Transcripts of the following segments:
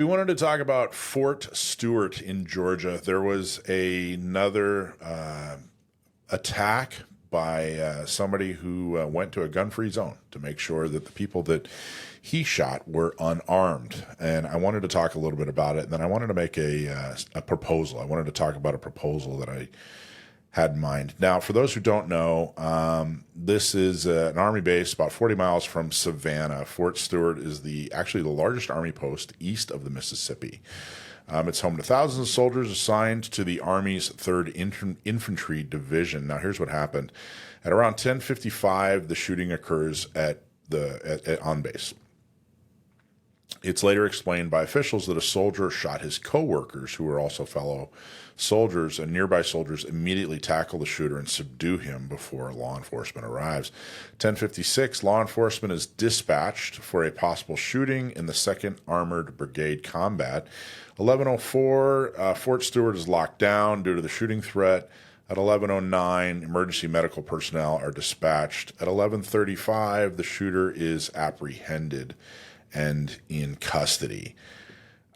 We wanted to talk about Fort Stewart in Georgia. There was another attack by somebody who went to a gun-free zone to make sure that the people that he shot were unarmed. And I wanted to talk a little bit about it. And then I wanted to make a proposal. I wanted to talk about a proposal that I had in mind. Now, for those who don't know, this is an Army base about 40 miles from Savannah. Fort Stewart is actually the largest Army post east of the Mississippi. It's home to thousands of soldiers assigned to the Army's 3rd Infantry Division. Now, here's what happened. At around 10:55, the shooting occurs on base. It's later explained by officials that a soldier shot his co-workers, who were also fellow soldiers, and nearby soldiers immediately tackle the shooter and subdue him before law enforcement arrives. 10:56, law enforcement is dispatched for a possible shooting in the 2nd Armored Brigade combat. 11:04, Fort Stewart is locked down due to the shooting threat. At 11:09, emergency medical personnel are dispatched. At 11:35, the shooter is apprehended and in custody.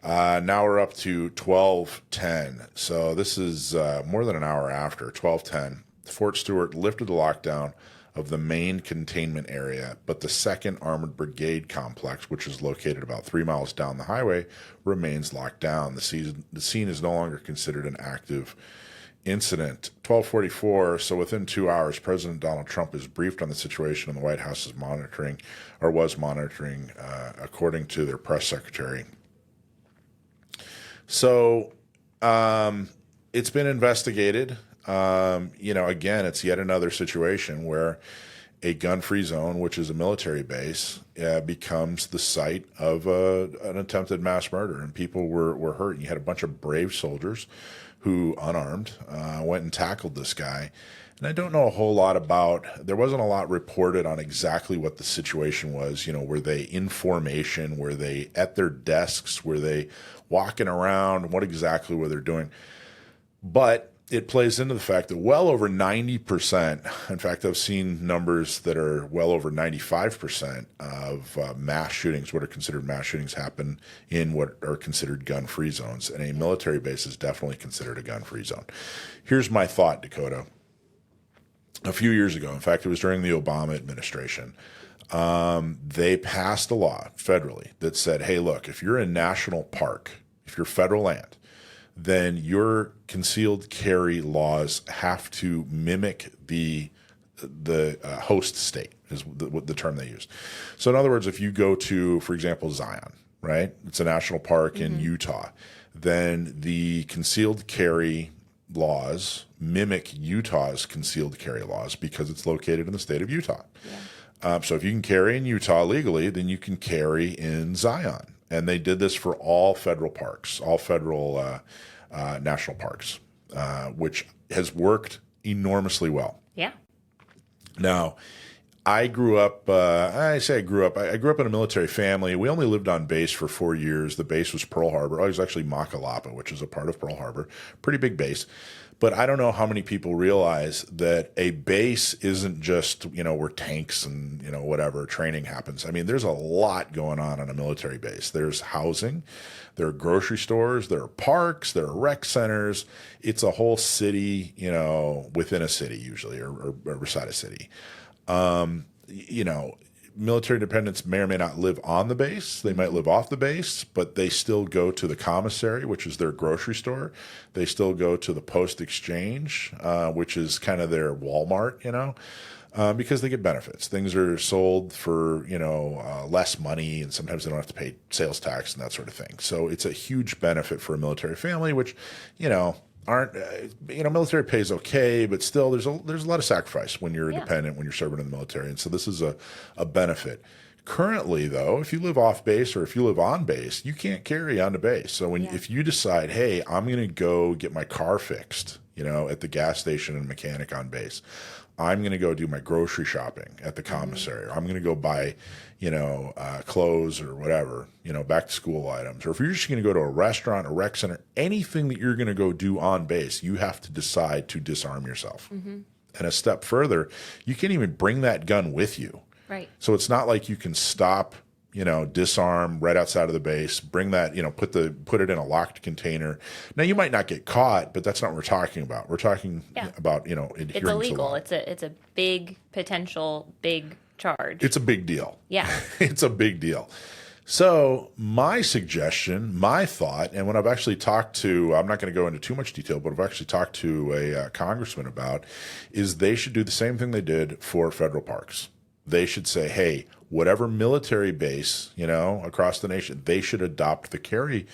Now we're up to 12:10. So this is more than an hour after. 12:10. Fort Stewart lifted the lockdown of the main containment area, but the 2nd Armored Brigade complex, which is located about 3 miles down the highway, remains locked down. The scene is no longer considered an active incident. 12:44, so within 2 hours, President Donald Trump is briefed on the situation, and the White House is monitoring, or was monitoring, according to their press secretary. So it's been investigated. Again, it's yet another situation where a gun-free zone, which is a military base, becomes the site of an attempted mass murder, and people were hurt. And you had a bunch of brave soldiers who, unarmed, went and tackled this guy. And I don't know a whole lot there wasn't a lot reported on exactly what the situation was. Were they in formation? Were they at their desks? Were they walking around? What exactly were they doing? But it plays into the fact that well over 90%, in fact, I've seen numbers that are well over 95% of mass shootings, what are considered mass shootings, happen in what are considered gun-free zones. And a military base is definitely considered a gun-free zone. Here's my thought, Dakota. A few years ago, in fact, it was during the Obama administration, they passed a law federally that said, hey, look, if you're a national park, if you're federal land, then your concealed carry laws have to mimic the host state, is the term they use. So in other words, if you go to, for example, Zion, right? It's a national park in Utah. Then the concealed carry laws mimic Utah's concealed carry laws because it's located in the state of Utah. Yeah. So if you can carry in Utah legally, then you can carry in Zion. And they did this for all federal parks, all federal national parks, which has worked enormously well. Yeah. Now, I grew up, I grew up in a military family. We only lived on base for 4 years. The base was Pearl Harbor. I was actually Makalapa, which is a part of Pearl Harbor. Pretty big base. But I don't know how many people realize that a base isn't just, where tanks and, whatever training happens. I mean, there's a lot going on a military base. There's housing, there are grocery stores, there are parks, there are rec centers. It's a whole city, within a city usually, or beside a city. Military dependents may or may not live on the base. They might live off the base, but they still go to the commissary, which is their grocery store. They still go to the post exchange, which is kind of their Walmart, because they get benefits. Things are sold for, less money, and sometimes they don't have to pay sales tax and that sort of thing. So it's a huge benefit for a military family, which, military pay is okay, but still there's a lot of sacrifice when you're a dependent, when you're serving in the military. And so this is a benefit. Currently, though, if you live off base or if you live on base, you can't carry on to base. So if you decide, hey, I'm going to go get my car fixed, at the gas station and mechanic on base, I'm going to go do my grocery shopping at the commissary. Or I'm going to go buy, clothes or whatever, back to school items. Or if you're just going to go to a restaurant, a rec center, anything that you're going to go do on base, you have to decide to disarm yourself. And a step further, you can't even bring that gun with you. Right. So it's not like you can stop, disarm right outside of the base, bring that, put it in a locked container. Now you might not get caught, but that's not what we're talking about. We're talking about, adhering It's illegal. to law. It's a big potential big charge. It's a big deal. Yeah. It's a big deal. So my suggestion, my thought, and when I've actually talked to, I'm not going to go into too much detail, but I've actually talked to a congressman about, is they should do the same thing they did for federal parks. They should say, hey, whatever military base, across the nation, they should adopt the carry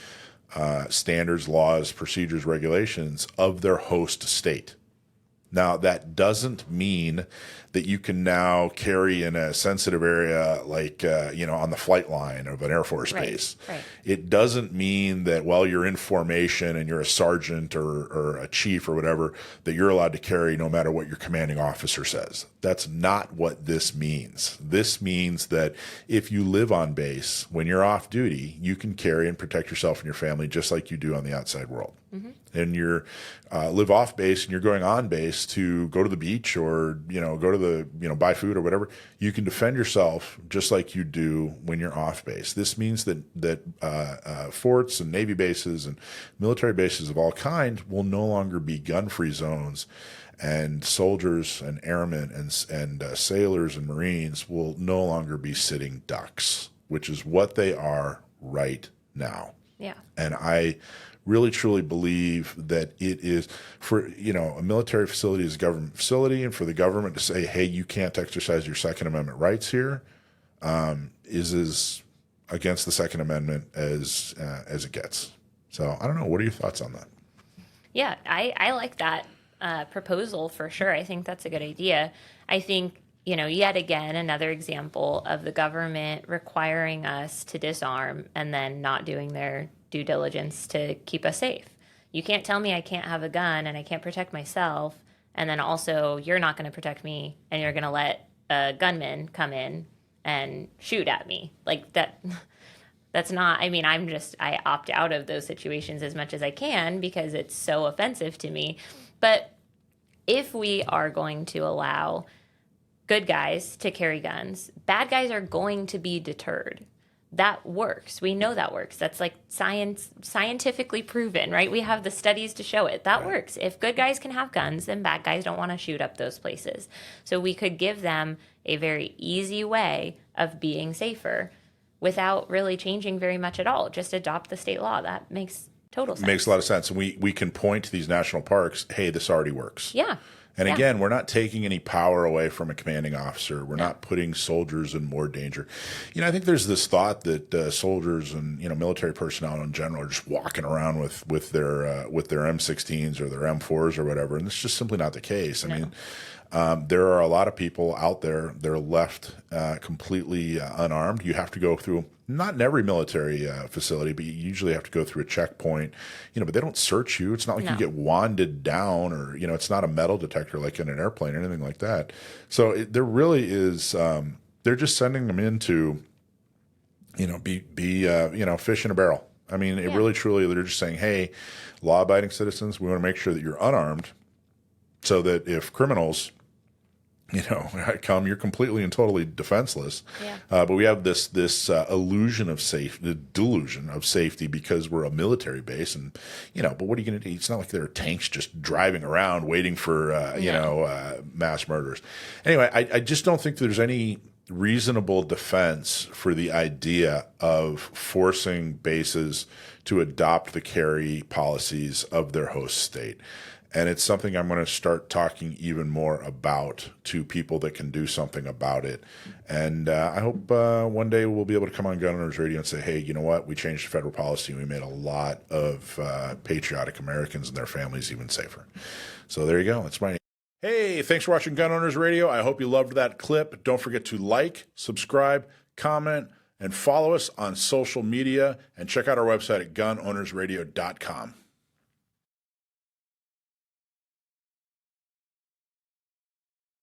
standards, laws, procedures, regulations of their host state. Now, that doesn't mean that you can now carry in a sensitive area like, on the flight line of an Air Force base. Right. It doesn't mean that while you're in formation and you're a sergeant or a chief or whatever, that you're allowed to carry no matter what your commanding officer says. That's not what this means. This means that if you live on base, when you're off duty, you can carry and protect yourself and your family just like you do on the outside world. Mm-hmm. And you're live off base and you're going on base to go to the beach or, go to the, buy food or whatever, you can defend yourself just like you do when you're off base. This means that forts and Navy bases and military bases of all kind will no longer be gun-free zones, and soldiers and airmen and sailors and Marines will no longer be sitting ducks, which is what they are right now. Yeah. And I really truly believe that it is for, a military facility is a government facility, and for the government to say, hey, you can't exercise your Second Amendment rights here, is as against the Second Amendment as it gets. So I don't know. What are your thoughts on that? Yeah, I like that proposal for sure. I think that's a good idea. I think, yet again, another example of the government requiring us to disarm and then not doing their due diligence to keep us safe. You can't tell me I can't have a gun and I can't protect myself, and then also you're not going to protect me and you're going to let a gunman come in and shoot at me. Like that. That's not, I opt out of those situations as much as I can because it's so offensive to me. But if we are going to allow good guys to carry guns, bad guys are going to be deterred. That works. We know that works. That's like scientifically proven, right? We have the studies to show it. That works. If good guys can have guns, then bad guys don't want to shoot up those places. So we could give them a very easy way of being safer without really changing very much at all. Just adopt the state law. That makes total sense. Makes a lot of sense. And we can point to these national parks, hey, this already works. Yeah. And again, we're not taking any power away from a commanding officer. We're not putting soldiers in more danger. I think there's this thought that soldiers and military personnel in general are just walking around with their M16s or their M4s or whatever, and it's just simply not the case. I mean, there are a lot of people out there that are left completely unarmed. You have to go through, not in every military facility, but you usually have to go through a checkpoint, but they don't search you. It's not like you get wanded down or, it's not a metal detector like in an airplane or anything like that. So there really is, they're just sending them in to, be fish in a barrel. I mean, it really, truly, they're just saying, hey, law-abiding citizens, we want to make sure that you're unarmed so that if criminals come, you're completely and totally defenseless. Yeah. But we have this delusion of safety because we're a military base, and But what are you going to do? It's not like there are tanks just driving around waiting for mass murders. Anyway, I just don't think there's any reasonable defense for the idea of forcing bases to adopt the carry policies of their host state. And it's something I'm going to start talking even more about to people that can do something about it. And I hope one day we'll be able to come on Gun Owners Radio and say, hey, you know what? We changed federal policy and we made a lot of patriotic Americans and their families even safer. So there you go. That's my... Hey, thanks for watching Gun Owners Radio. I hope you loved that clip. Don't forget to like, subscribe, comment, and follow us on social media. And check out our website at gunownersradio.com.